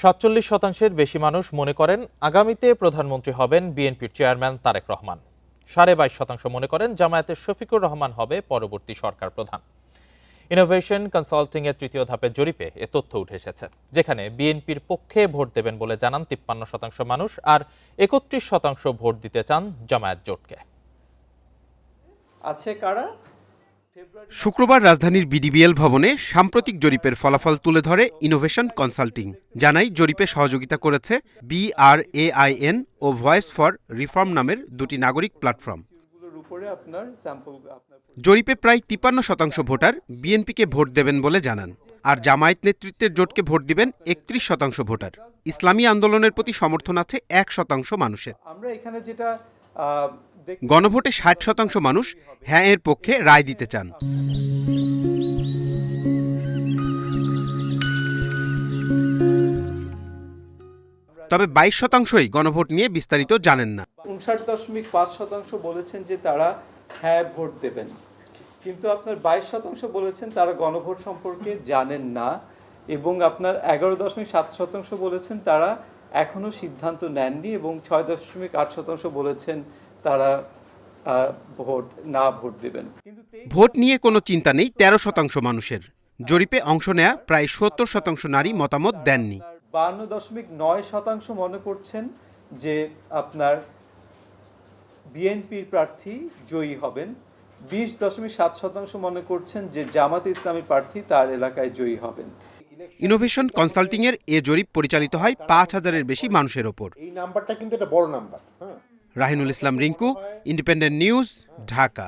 ৪৭% বেশি মানুষ মনে করেন আগামীতে প্রধানমন্ত্রী হবেন বিএনপির চেয়ারম্যান তারেক রহমান। 22.৫% মনে করেন জামায়াতের শফিকুর রহমান হবে পরবর্তী সরকার প্রধান। ইনোভেশন কনসাল্টিং এর তৃতীয় ধাপের জরিপে এ তথ্য উঠে এসেছে, যেখানে বিএনপির পক্ষে ভোট দেবেন বলে জানান 53% মানুষ, আর 31% ভোট দিতে চান জামায়াত জোটকে। আছে কারা? শুক্রবার রাজধানীর বিডিবিএল ভবনে সাম্প্রতিক জরিপের ফলাফল তুলে ধরে ইনোভেশন কনসাল্টিং। জানায় জরিপে সহযোগিতা করেছে BRAIN ও ভয়েস ফর রিফর্ম নামের দুটি নাগরিক প্ল্যাটফর্ম। জরিপে প্রায় 53% ভোটার বিএনপিকে ভোট দেবেন বলে জানান, আর জামায়াত নেতৃত্বের জোটকে ভোট দিবেন 31% ভোটার। ইসলামী আন্দোলনের প্রতি সমর্থন আছে 1% মানুষের। আমরা এখানে যেটা গণভোটে 60% মানুষ হ্যাঁ এর পক্ষে রায় দিতে চান। তবে 22%ই গণভোট নিয়ে বিস্তারিত জানেন না। 59.5% বলেছেন যে তারা হ্যাঁ ভোট দেবেন, কিন্তু আপনার 22% বলেছেন তারা গণভোট সম্পর্কে জানেন না, এবং আপনার 11.7% বলেছেন তারা এখনো সিদ্ধান্ত নেননি, এবং 6.8% বলেছেন তারা ভোট দেবেন। ভোট নিয়ে কোনো চিন্তা নেই 13% মানুষের। জরিপে অংশ নেয়া প্রায় 70% নারী মতামত দেননি। 52.9% মনে করছেন যে আপনার বিএনপির প্রার্থী জয়ী হবেন। 20.7% মনে করছেন যে জামাতে ইসলামী প্রার্থী তার এলাকায় জয়ী হবেন। ইনোভেশন কনসাল্টিং এর এ জরিপ পরিচালিত হয় 5000-এর বেশি মানুষের ওপর। এই নাম্বারটা কিন্তু একটা বড় নাম্বার। রাহিনুল ইসলাম রিঙ্কু, ইন্ডিপেন্ডেন্ট নিউজ, ঢাকা।